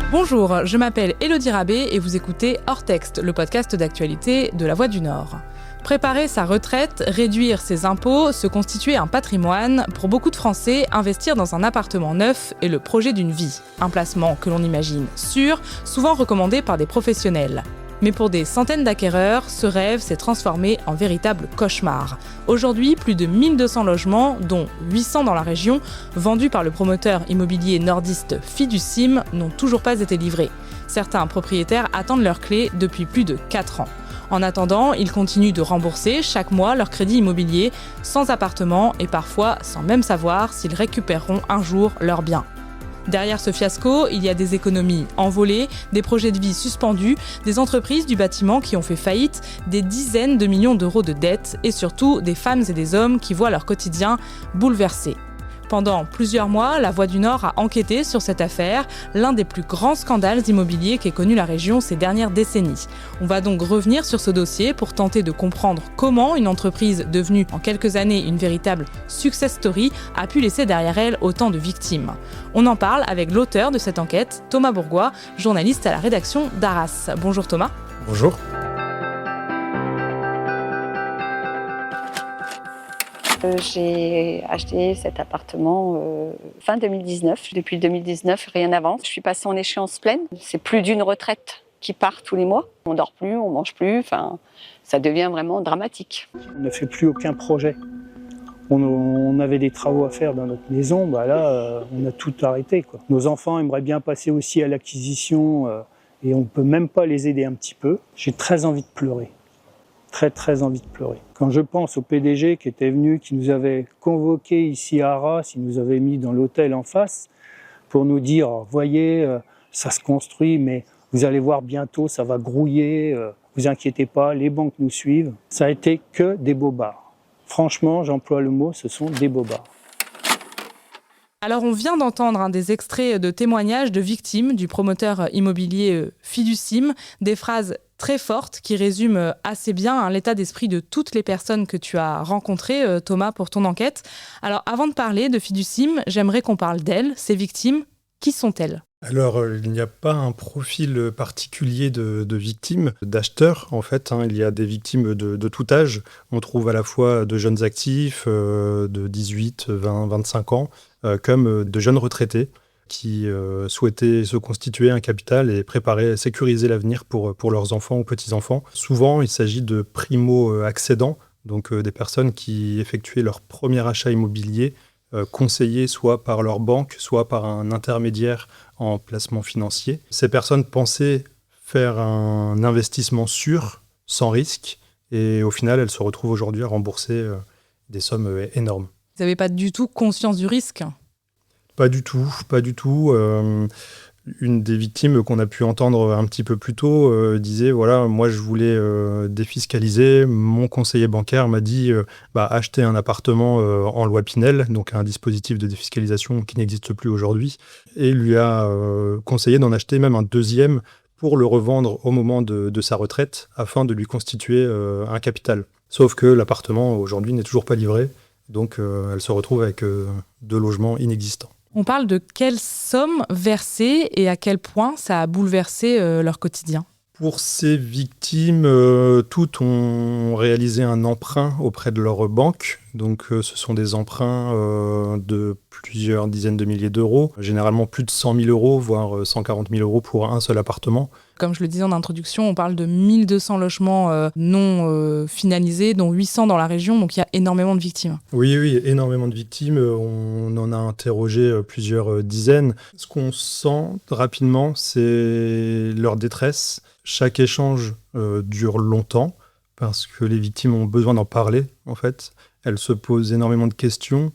Bonjour, je m'appelle Élodie Rabé et vous écoutez Hors Texte, le podcast d'actualité de La Voix du Nord. Préparer sa retraite, réduire ses impôts, se constituer un patrimoine, pour beaucoup de Français, investir dans un appartement neuf est le projet d'une vie. Un placement que l'on imagine sûr, souvent recommandé par des professionnels. Mais pour des centaines d'acquéreurs, ce rêve s'est transformé en véritable cauchemar. Aujourd'hui, plus de 1200 logements, dont 800 dans la région, vendus par le promoteur immobilier nordiste Fiducim, n'ont toujours pas été livrés. Certains propriétaires attendent leurs clés depuis plus de 4 ans. En attendant, ils continuent de rembourser chaque mois leur crédit immobilier, sans appartement et parfois sans même savoir s'ils récupéreront un jour leurs biens. Derrière ce fiasco, il y a des économies envolées, des projets de vie suspendus, des entreprises du bâtiment qui ont fait faillite, des dizaines de millions d'euros de dettes et surtout des femmes et des hommes qui voient leur quotidien bouleversé. Pendant plusieurs mois, La Voix du Nord a enquêté sur cette affaire, l'un des plus grands scandales immobiliers qu'ait connu la région ces dernières décennies. On va donc revenir sur ce dossier pour tenter de comprendre comment une entreprise devenue en quelques années une véritable success story a pu laisser derrière elle autant de victimes. On en parle avec l'auteur de cette enquête, Thomas Bourgois, journaliste à la rédaction d'Arras. Bonjour Thomas. Bonjour. J'ai acheté cet appartement fin 2019. Depuis 2019, rien n'avance. Je suis passée en échéance pleine. C'est plus d'une retraite qui part tous les mois. On dort plus, on mange plus. Enfin, ça devient vraiment dramatique. On ne fait plus aucun projet. On avait des travaux à faire dans notre maison. Là, on a tout arrêté, quoi. Nos enfants aimeraient bien passer aussi à l'acquisition et on ne peut même pas les aider un petit peu. J'ai très envie de pleurer. Très envie de pleurer. Quand je pense au PDG qui était venu, qui nous avait convoqués ici à Arras, il nous avait mis dans l'hôtel en face pour nous dire « Voyez, ça se construit, mais vous allez voir bientôt, ça va grouiller, vous inquiétez pas, les banques nous suivent ». Ça a été que des bobards. Franchement, j'emploie le mot, ce sont des bobards. Alors on vient d'entendre des extraits de témoignages de victimes du promoteur immobilier Fiducim, des phrases très fortes qui résument assez bien l'état d'esprit de toutes les personnes que tu as rencontrées, Thomas, pour ton enquête. Alors avant de parler de Fiducim, j'aimerais qu'on parle d'elles, ces victimes. Qui sont-elles ? Alors, il n'y a pas un profil particulier de victimes, d'acheteurs en fait. Il y a des victimes de tout âge. On trouve à la fois de jeunes actifs, de 18, 20, 25 ans, comme de jeunes retraités qui souhaitaient se constituer un capital et préparer, sécuriser l'avenir pour leurs enfants ou petits-enfants. Souvent, il s'agit de primo-accédants, donc des personnes qui effectuaient leur premier achat immobilier, conseillés soit par leur banque, soit par un intermédiaire en placement financier. Ces personnes pensaient faire un investissement sûr, sans risque, et au final, elles se retrouvent aujourd'hui à rembourser des sommes énormes. Vous n'avez pas du tout conscience du risque ? Pas du tout. Une des victimes qu'on a pu entendre un petit peu plus tôt disait, voilà, moi je voulais défiscaliser, mon conseiller bancaire m'a dit acheter un appartement en loi Pinel, donc un dispositif de défiscalisation qui n'existe plus aujourd'hui, et lui a conseillé d'en acheter même un deuxième pour le revendre au moment de sa retraite, afin de lui constituer un capital. Sauf que l'appartement aujourd'hui n'est toujours pas livré, donc elle se retrouve avec 2 logements inexistants. On parle de quelles sommes versées et à quel point ça a bouleversé leur quotidien ? Pour ces victimes, toutes ont réalisé un emprunt auprès de leur banque. Donc, ce sont des emprunts de plusieurs dizaines de milliers d'euros, généralement plus de 100 000 euros, voire 140 000 euros pour un seul appartement. Comme je le disais en introduction, on parle de 1200 logements non finalisés, dont 800 dans la région, donc il y a énormément de victimes. Oui, énormément de victimes. On en a interrogé plusieurs dizaines. Ce qu'on sent rapidement, c'est leur détresse. Chaque échange dure longtemps parce que les victimes ont besoin d'en parler, en fait. Elles se posent énormément de questions.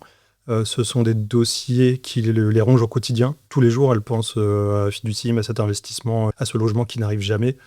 Ce sont des dossiers qui les rongent au quotidien. Tous les jours, elles pensent à Fiducim, à cet investissement, à ce logement qui n'arrive jamais.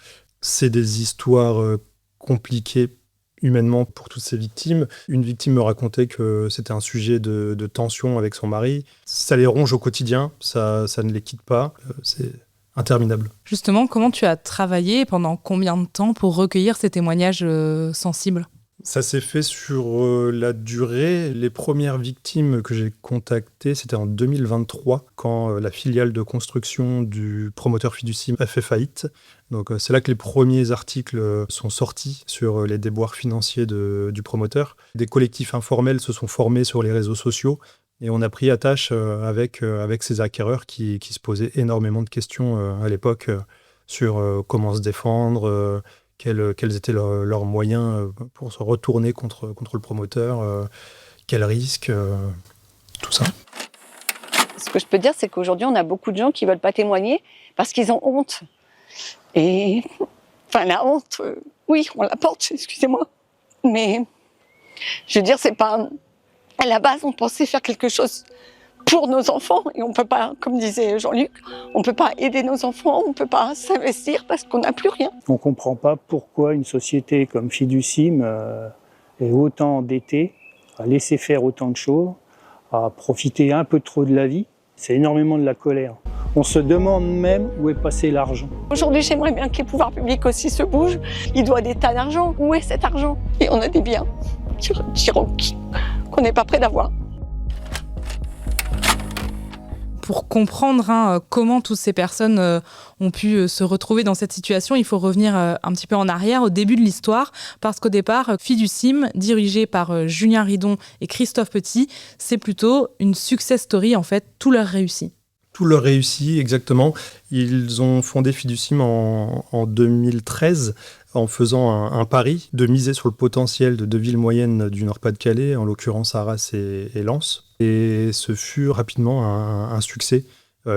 C'est des histoires compliquées humainement pour toutes ces victimes. Une victime me racontait que c'était un sujet de tension avec son mari. Ça les ronge au quotidien, ça ne les quitte pas. C'est interminable. Justement, comment tu as travaillé et pendant combien de temps pour recueillir ces témoignages sensibles ? Ça s'est fait sur la durée. Les premières victimes que j'ai contactées, c'était en 2023, quand la filiale de construction du promoteur Fiducim a fait faillite. Donc c'est là que les premiers articles sont sortis sur les déboires financiers du promoteur. Des collectifs informels se sont formés sur les réseaux sociaux et on a pris attache avec ces acquéreurs qui se posaient énormément de questions à l'époque sur comment se défendre, quels étaient leurs moyens pour se retourner contre le promoteur, quels risques, tout ça. Ce que je peux dire, c'est qu'aujourd'hui, on a beaucoup de gens qui ne veulent pas témoigner parce qu'ils ont honte. Et enfin, la honte, oui, on la porte, excusez-moi. Mais je veux dire, c'est pas... À la base, on pensait faire quelque chose pour nos enfants et on peut pas, comme disait Jean-Luc, on peut pas aider nos enfants, on peut pas s'investir parce qu'on n'a plus rien. On comprend pas pourquoi une société comme Fiducim est autant endettée, a laissé faire autant de choses, a profité un peu trop de la vie. C'est énormément de la colère. On se demande même où est passé l'argent. Aujourd'hui, j'aimerais bien que les pouvoirs publics aussi se bougent. Ils doivent des tas d'argent. Où est cet argent? Et on a des biens qu'on n'est pas prêt d'avoir. Pour comprendre comment toutes ces personnes ont pu se retrouver dans cette situation, il faut revenir un petit peu en arrière, au début de l'histoire, parce qu'au départ, Fiducim, dirigé par Julien Ridon et Christophe Petit, c'est plutôt une success story, en fait, tout leur réussit. Tout leur réussit, exactement. Ils ont fondé Fiducim en 2013 en faisant un pari de miser sur le potentiel de deux villes moyennes du Nord-Pas-de-Calais, en l'occurrence Arras et Lens. Et ce fut rapidement un succès.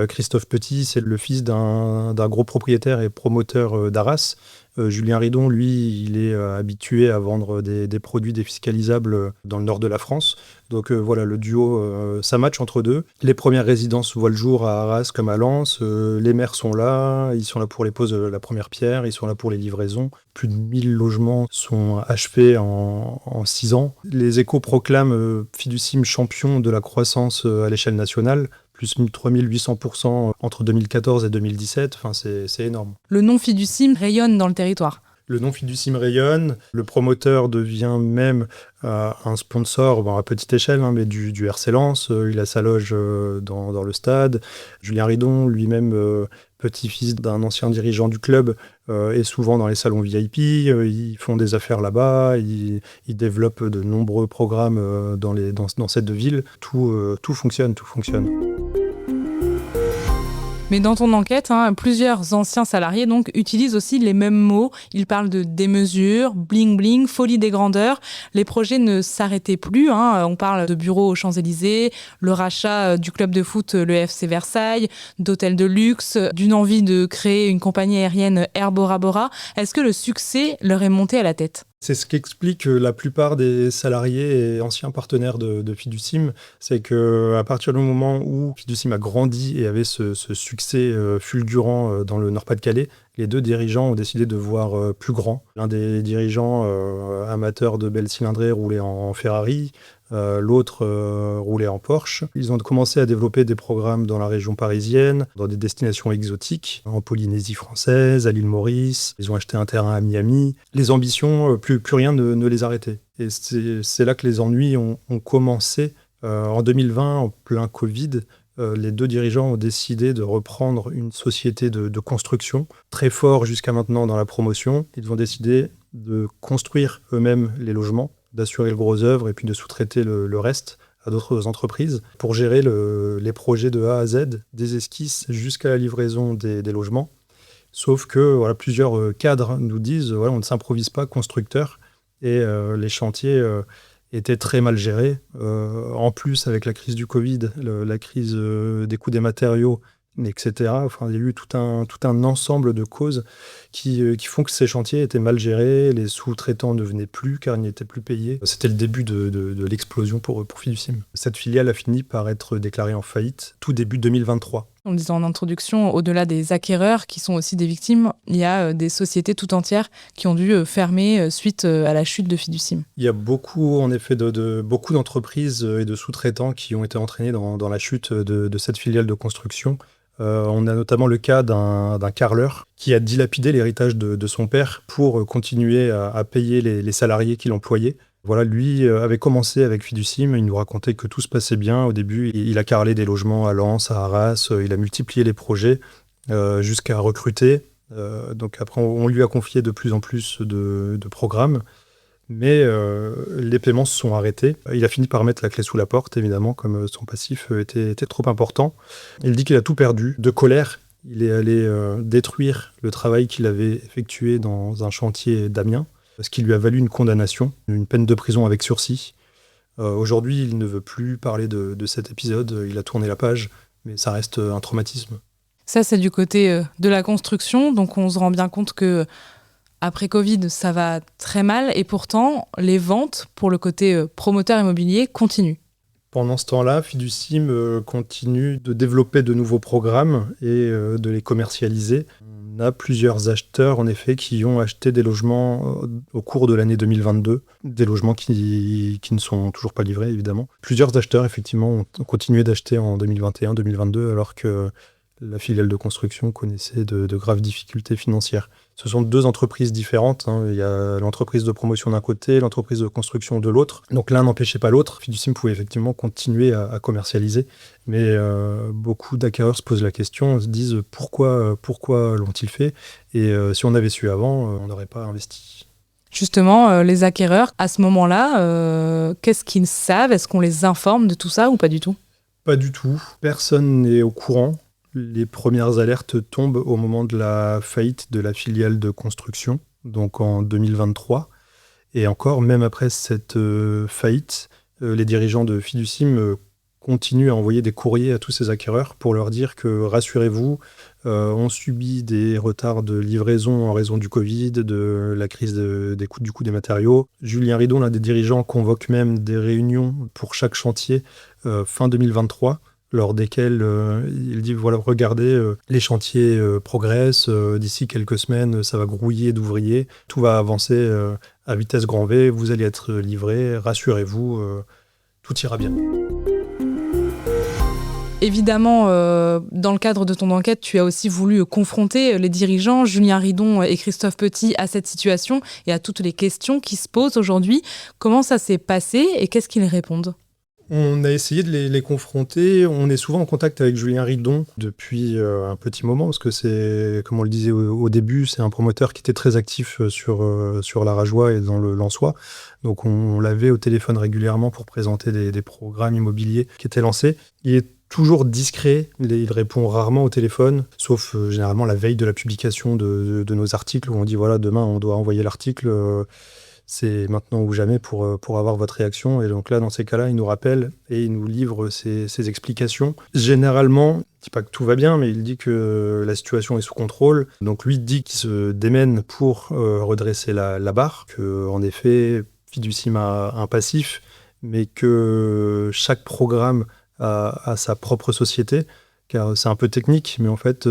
Christophe Petit, c'est le fils d'un gros propriétaire et promoteur d'Arras. Julien Ridon, lui, il est habitué à vendre des produits défiscalisables dans le nord de la France. Donc voilà, le duo, ça match entre deux. Les premières résidences voient le jour à Arras comme à Lens. Les maires sont là, ils sont là pour les poses de la première pierre, ils sont là pour les livraisons. Plus de 1000 logements sont achevés en 6 ans. Les Échos proclament Fiducim champion de la croissance à l'échelle nationale. Plus 3800% entre 2014 et 2017, enfin, c'est énorme. Le nom Fiducim rayonne dans le territoire. Le nom Fiducim rayonne, le promoteur devient même un sponsor, à petite échelle, mais du RC Lens. Il a sa loge dans le stade. Julien Ridon, lui-même petit-fils d'un ancien dirigeant du club, est souvent dans les salons VIP. Ils font des affaires là-bas, ils développent de nombreux programmes dans cette ville. Tout fonctionne. Mais dans ton enquête, plusieurs anciens salariés donc utilisent aussi les mêmes mots. Ils parlent de démesure, bling-bling, folie des grandeurs. Les projets ne s'arrêtaient plus. On parle de bureaux aux Champs-Élysées, le rachat du club de foot, le FC Versailles, d'hôtels de luxe, d'une envie de créer une compagnie aérienne Air Bora Bora. Est-ce que le succès leur est monté à la tête ? C'est ce qu'explique la plupart des salariés et anciens partenaires de Fiducim, c'est qu'à partir du moment où Fiducim a grandi et avait ce succès fulgurant dans le Nord-Pas-de-Calais, les deux dirigeants ont décidé de voir plus grand. L'un des dirigeants amateurs de belles cylindrées roulait en Ferrari, l'autre roulait en Porsche. Ils ont commencé à développer des programmes dans la région parisienne, dans des destinations exotiques, en Polynésie française, à l'île Maurice. Ils ont acheté un terrain à Miami. Les ambitions, plus rien ne les arrêtait. Et c'est là que les ennuis ont commencé. En 2020, en plein Covid, les deux dirigeants ont décidé de reprendre une société de construction, très fort jusqu'à maintenant dans la promotion. Ils ont décidé de construire eux-mêmes les logements, d'assurer le gros œuvre et puis de sous-traiter le reste à d'autres entreprises pour gérer les projets de A à Z, des esquisses jusqu'à la livraison des logements. Sauf que plusieurs cadres nous disent on ne s'improvise pas constructeur et les chantiers étaient très mal gérés. En plus, avec la crise du Covid, la crise des coûts des matériaux, etc. Enfin, il y a eu tout un ensemble de causes qui font que ces chantiers étaient mal gérés, les sous-traitants ne venaient plus car ils n'étaient plus payés. C'était le début de l'explosion pour Fiducim. Cette filiale a fini par être déclarée en faillite tout début 2023. On le disait en introduction, au-delà des acquéreurs qui sont aussi des victimes, il y a des sociétés tout entières qui ont dû fermer suite à la chute de Fiducim. Il y a beaucoup, en effet, beaucoup d'entreprises et de sous-traitants qui ont été entraînés dans la chute de cette filiale de construction. On a notamment le cas d'un carreleur qui a dilapidé l'héritage de son père pour continuer à payer les salariés qu'il employait. Voilà, lui avait commencé avec Fiducim, il nous racontait que tout se passait bien. Au début, il a carrelé des logements à Lens, à Arras, il a multiplié les projets jusqu'à recruter. Donc après, on lui a confié de plus en plus de programmes, mais les paiements se sont arrêtés. Il a fini par mettre la clé sous la porte, évidemment, comme son passif était trop important. Il dit qu'il a tout perdu. De colère, il est allé détruire le travail qu'il avait effectué dans un chantier d'Amiens, ce qui lui a valu une condamnation, une peine de prison avec sursis. Aujourd'hui, il ne veut plus parler de cet épisode, il a tourné la page, mais ça reste un traumatisme. Ça, c'est du côté de la construction, donc on se rend bien compte que après Covid, ça va très mal, et pourtant, les ventes pour le côté promoteur immobilier continuent. Pendant ce temps-là, Fiducim continue de développer de nouveaux programmes et de les commercialiser. On a plusieurs acheteurs, en effet, qui ont acheté des logements au cours de l'année 2022, des logements qui ne sont toujours pas livrés, évidemment. Plusieurs acheteurs, effectivement, ont continué d'acheter en 2021-2022, alors que la filiale de construction connaissait de graves difficultés financières. Ce sont deux entreprises différentes. Il y a l'entreprise de promotion d'un côté, l'entreprise de construction de l'autre. Donc l'un n'empêchait pas l'autre. Fiducim pouvait effectivement continuer à commercialiser. Mais beaucoup d'acquéreurs se posent la question, se disent pourquoi l'ont-ils fait ? Et si on avait su avant, on n'aurait pas investi. Justement, les acquéreurs, à ce moment-là, qu'est-ce qu'ils savent ? Est-ce qu'on les informe de tout ça ou pas du tout ? Pas du tout. Personne n'est au courant. Les premières alertes tombent au moment de la faillite de la filiale de construction, donc en 2023. Et encore, même après cette faillite, les dirigeants de Fiducim continuent à envoyer des courriers à tous ces acquéreurs pour leur dire que, rassurez-vous, on subit des retards de livraison en raison du Covid, de la crise du coût des matériaux. Julien Ridon, l'un des dirigeants, convoque même des réunions pour chaque chantier fin 2023. Lors desquels il dit, voilà, regardez, les chantiers progressent, d'ici quelques semaines, ça va grouiller d'ouvriers, tout va avancer à vitesse grand V, vous allez être livrés, rassurez-vous, tout ira bien. Évidemment, dans le cadre de ton enquête, tu as aussi voulu confronter les dirigeants, Julien Ridon et Christophe Petit, à cette situation et à toutes les questions qui se posent aujourd'hui. Comment ça s'est passé et qu'est-ce qu'ils répondent ? On a essayé de les confronter. On est souvent en contact avec Julien Ridon depuis un petit moment, parce que c'est, comme on le disait au début, c'est un promoteur qui était très actif sur la Rajoie et dans le Lensois. Donc on l'avait au téléphone régulièrement pour présenter des programmes immobiliers qui étaient lancés. Il est toujours discret, il répond rarement au téléphone, sauf généralement la veille de la publication de nos articles, où on dit voilà, demain on doit envoyer l'article. C'est maintenant ou jamais pour avoir votre réaction. Et donc là, dans ces cas-là, il nous rappelle et il nous livre ses explications. Généralement, il ne dit pas que tout va bien, mais il dit que la situation est sous contrôle. Donc lui dit qu'il se démène pour redresser la barre, qu'en effet, Fiducim a un passif, mais que chaque programme a sa propre société, car c'est un peu technique, mais en fait,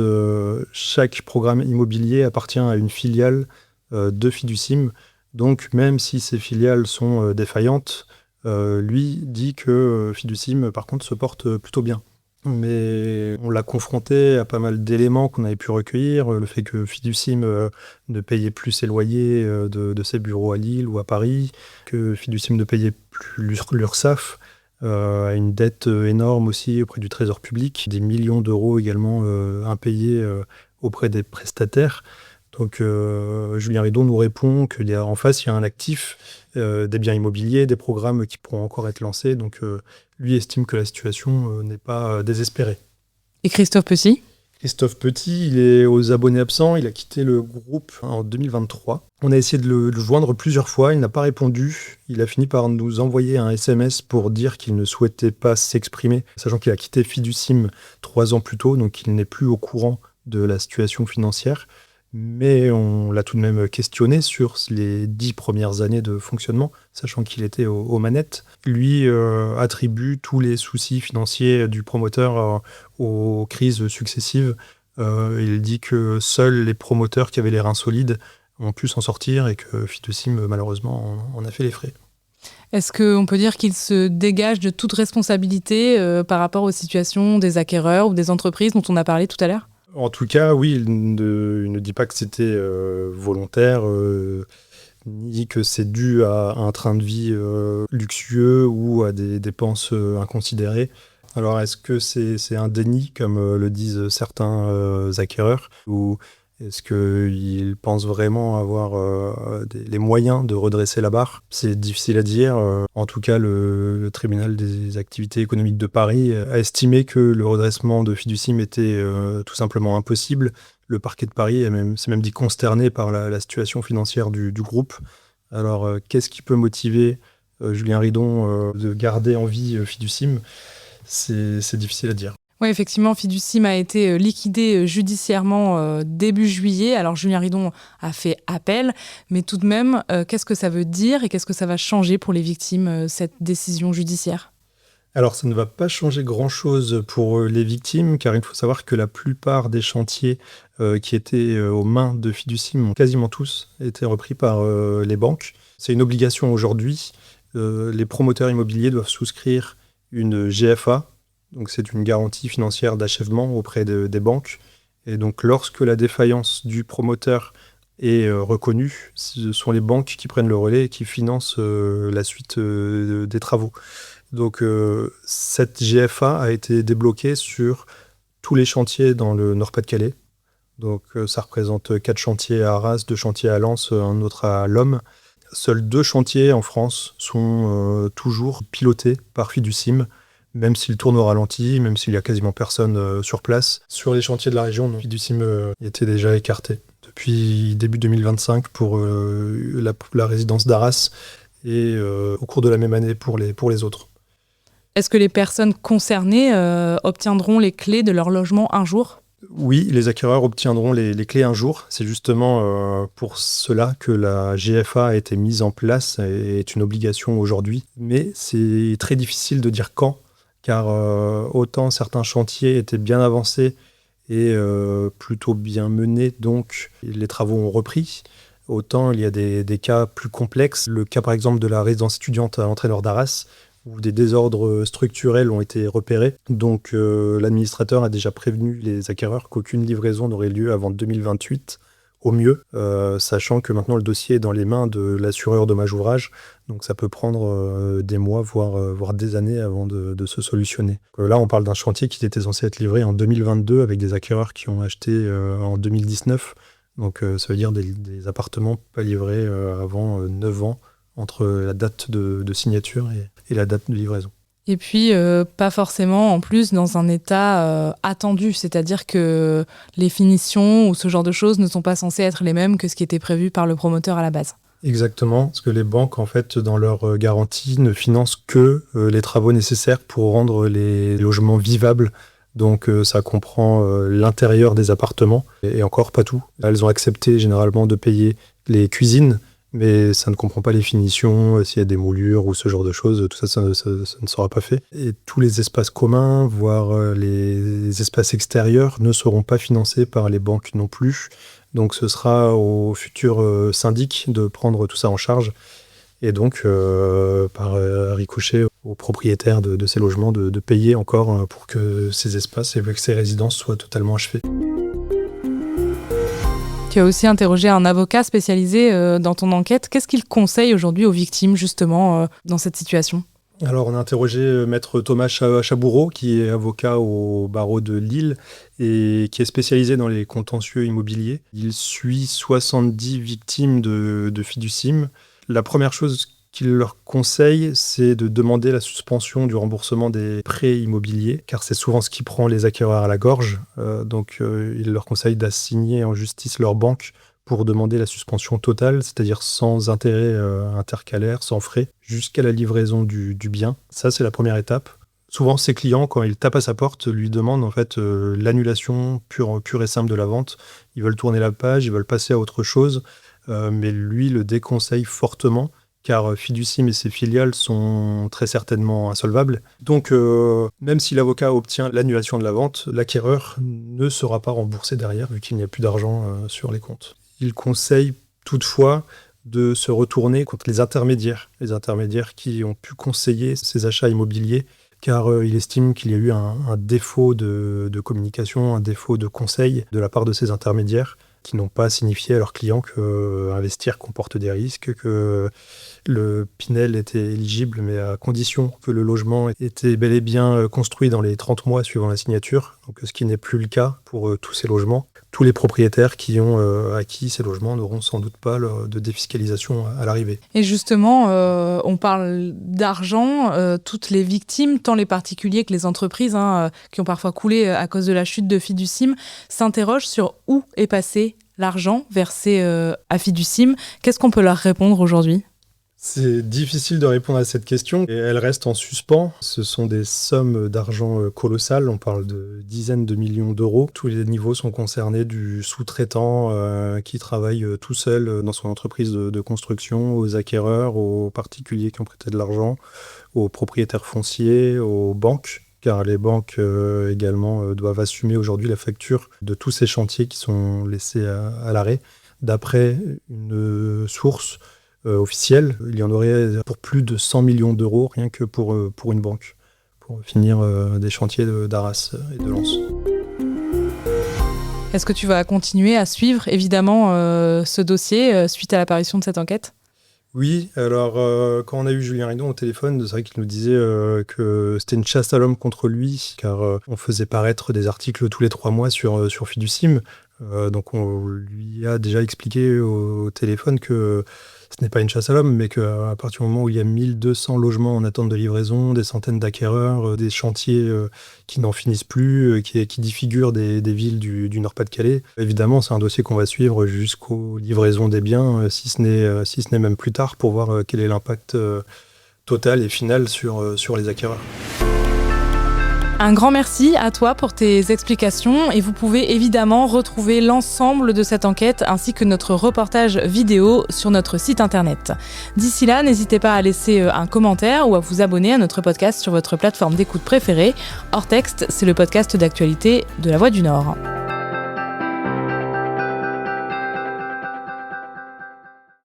chaque programme immobilier appartient à une filiale de Fiducim. Donc, même si ces filiales sont défaillantes, lui dit que Fiducim, par contre, se porte plutôt bien. Mais on l'a confronté à pas mal d'éléments qu'on avait pu recueillir. Le fait que Fiducim ne payait plus ses loyers de ses bureaux à Lille ou à Paris, que Fiducim ne payait plus l'URSSAF, a une dette énorme aussi auprès du Trésor public, des millions d'euros également impayés auprès des prestataires. Donc Julien Ridon nous répond qu'en face, il y a un actif, des biens immobiliers, des programmes qui pourront encore être lancés. Donc lui estime que la situation n'est pas désespérée. Et Christophe Petit ? Christophe Petit, il est aux abonnés absents, il a quitté le groupe en 2023. On a essayé de le joindre plusieurs fois, il n'a pas répondu. Il a fini par nous envoyer un SMS pour dire qu'il ne souhaitait pas s'exprimer, sachant qu'il a quitté Fiducim 3 ans plus tôt, donc il n'est plus au courant de la situation financière. Mais on l'a tout de même questionné sur les 10 premières années de fonctionnement, sachant qu'il était aux manettes. Lui attribue tous les soucis financiers du promoteur aux crises successives. Il dit que seuls les promoteurs qui avaient les reins solides ont pu s'en sortir et que Fiducim, malheureusement, en a fait les frais. Est-ce qu'on peut dire qu'il se dégage de toute responsabilité par rapport aux situations des acquéreurs ou des entreprises dont on a parlé tout à l'heure ? En tout cas, oui, il ne dit pas que c'était volontaire, ni que c'est dû à un train de vie luxueux ou à des dépenses inconsidérées. Alors, est-ce que c'est un déni, comme le disent certains acquéreurs, ou est-ce qu'ils pensent vraiment avoir les moyens de redresser la barre ? C'est difficile à dire. En tout cas, le tribunal des activités économiques de Paris a estimé que le redressement de Fiducim était tout simplement impossible. Le parquet de Paris s'est même dit consterné par la situation financière du groupe. Alors, qu'est-ce qui peut motiver Julien Ridon de garder en vie Fiducim ? C'est difficile à dire. Oui, effectivement, Fiducim a été liquidé judiciairement début juillet. Alors, Julien Ridon a fait appel, mais tout de même, qu'est-ce que ça veut dire et qu'est-ce que ça va changer pour les victimes, cette décision judiciaire ? Alors, ça ne va pas changer grand-chose pour les victimes, car il faut savoir que la plupart des chantiers qui étaient aux mains de Fiducim, quasiment tous, été repris par les banques. C'est une obligation aujourd'hui. Les promoteurs immobiliers doivent souscrire une GFA, donc c'est une garantie financière d'achèvement auprès des banques. Et donc, lorsque la défaillance du promoteur est reconnue, ce sont les banques qui prennent le relais et qui financent la suite des travaux. Donc, cette GFA a été débloquée sur tous les chantiers dans le Nord-Pas-de-Calais. Donc, ça représente 4 chantiers à Arras, 2 chantiers à Lens, un autre à Lomme. Seuls 2 chantiers en France sont toujours pilotés par Fiducim, même s'ils tournent au ralenti, même s'il y a quasiment personne sur place. Sur les chantiers de la région, Fiducim était déjà écarté depuis début 2025 pour la résidence d'Arras et au cours de la même année pour les autres. Est-ce que les personnes concernées obtiendront les clés de leur logement un jour ? Oui, les acquéreurs obtiendront les clés un jour. C'est justement pour cela que la GFA a été mise en place et est une obligation aujourd'hui. Mais c'est très difficile de dire quand, car autant certains chantiers étaient bien avancés et plutôt bien menés, donc les travaux ont repris. Autant il y a des cas plus complexes. Le cas par exemple de la résidence étudiante à l'entraîneur d'Arras, où des désordres structurels ont été repérés. Donc l'administrateur a déjà prévenu les acquéreurs qu'aucune livraison n'aurait lieu avant 2028, au mieux, sachant que maintenant le dossier est dans les mains de l'assureur dommage ouvrage. Donc ça peut prendre des mois, voire des années avant de se solutionner. Là, on parle d'un chantier qui était censé être livré en 2022 avec des acquéreurs qui ont acheté en 2019. Donc ça veut dire des appartements pas livrés avant 9 ans, entre la date de signature et la date de livraison. Et puis, pas forcément, en plus, dans un état attendu. C'est-à-dire que les finitions ou ce genre de choses ne sont pas censées être les mêmes que ce qui était prévu par le promoteur à la base. Exactement, parce que les banques, en fait, dans leur garantie, ne financent que les travaux nécessaires pour rendre les logements vivables. Donc, ça comprend l'intérieur des appartements, et encore pas tout. Elles ont accepté généralement de payer les cuisines, mais ça ne comprend pas les finitions, s'il y a des moulures ou ce genre de choses, tout ça ne sera pas fait. Et tous les espaces communs, voire les espaces extérieurs, ne seront pas financés par les banques non plus. Donc ce sera au futur syndic de prendre tout ça en charge, et donc par ricochet aux propriétaires de ces logements de payer encore pour que ces espaces et que ces résidences soient totalement achevées. Tu as aussi interrogé un avocat spécialisé dans ton enquête. Qu'est-ce qu'il conseille aujourd'hui aux victimes, justement, dans cette situation ? Alors, on a interrogé maître Thomas Chaboureau, qui est avocat au barreau de Lille et qui est spécialisé dans les contentieux immobiliers. Il suit 70 victimes de Fiducim. La première chose qu'il leur conseille, c'est de demander la suspension du remboursement des prêts immobiliers, car c'est souvent ce qui prend les acquéreurs à la gorge. Donc, il leur conseille d'assigner en justice leur banque pour demander la suspension totale, c'est-à-dire sans intérêt intercalaire, sans frais, jusqu'à la livraison du bien. Ça, c'est la première étape. Souvent, ses clients, quand ils tapent à sa porte, lui demandent en fait l'annulation pure et simple de la vente. Ils veulent tourner la page, ils veulent passer à autre chose, mais lui le déconseille fortement, car Fiducim et ses filiales sont très certainement insolvables. Donc, même si l'avocat obtient l'annulation de la vente, l'acquéreur ne sera pas remboursé derrière, vu qu'il n'y a plus d'argent sur les comptes. Il conseille toutefois de se retourner contre les intermédiaires qui ont pu conseiller ces achats immobiliers, car il estime qu'il y a eu un défaut de communication, un défaut de conseil de la part de ces intermédiaires qui n'ont pas signifié à leurs clients qu'investir comporte des risques, que le Pinel était éligible, mais à condition que le logement était bel et bien construit dans les 30 mois suivant la signature, donc ce qui n'est plus le cas pour tous ces logements. Tous les propriétaires qui ont acquis ces logements n'auront sans doute pas de défiscalisation à l'arrivée. Et justement, on parle d'argent, toutes les victimes, tant les particuliers que les entreprises, qui ont parfois coulé à cause de la chute de Fiducim, s'interrogent sur où est passé l'argent versé à Fiducim. Qu'est-ce qu'on peut leur répondre aujourd'hui ? C'est difficile de répondre à cette question et elle reste en suspens. Ce sont des sommes d'argent colossales, on parle de dizaines de millions d'euros. Tous les niveaux sont concernés, du sous-traitant qui travaille tout seul dans son entreprise de construction, aux acquéreurs, aux particuliers qui ont prêté de l'argent, aux propriétaires fonciers, aux banques. Car les banques également doivent assumer aujourd'hui la facture de tous ces chantiers qui sont laissés à l'arrêt. D'après une source officielle, il y en aurait pour plus de 100 millions d'euros rien que pour une banque, pour finir des chantiers d'Arras et de Lens. Est-ce que tu vas continuer à suivre évidemment ce dossier suite à l'apparition de cette enquête ? Oui, alors quand on a eu Julien Ridon au téléphone, c'est vrai qu'il nous disait que c'était une chasse à l'homme contre lui, car on faisait paraître des articles tous les 3 mois sur Fiducim. Donc on lui a déjà expliqué au téléphone que ce n'est pas une chasse à l'homme, mais qu'à partir du moment où il y a 1200 logements en attente de livraison, des centaines d'acquéreurs, des chantiers qui n'en finissent plus, qui défigurent des villes du Nord-Pas-de-Calais, évidemment, c'est un dossier qu'on va suivre jusqu'aux livraisons des biens, si ce n'est même plus tard, pour voir quel est l'impact total et final sur les acquéreurs. Un grand merci à toi pour tes explications et vous pouvez évidemment retrouver l'ensemble de cette enquête ainsi que notre reportage vidéo sur notre site internet. D'ici là, n'hésitez pas à laisser un commentaire ou à vous abonner à notre podcast sur votre plateforme d'écoute préférée. Hors Texte, c'est le podcast d'actualité de La Voix du Nord.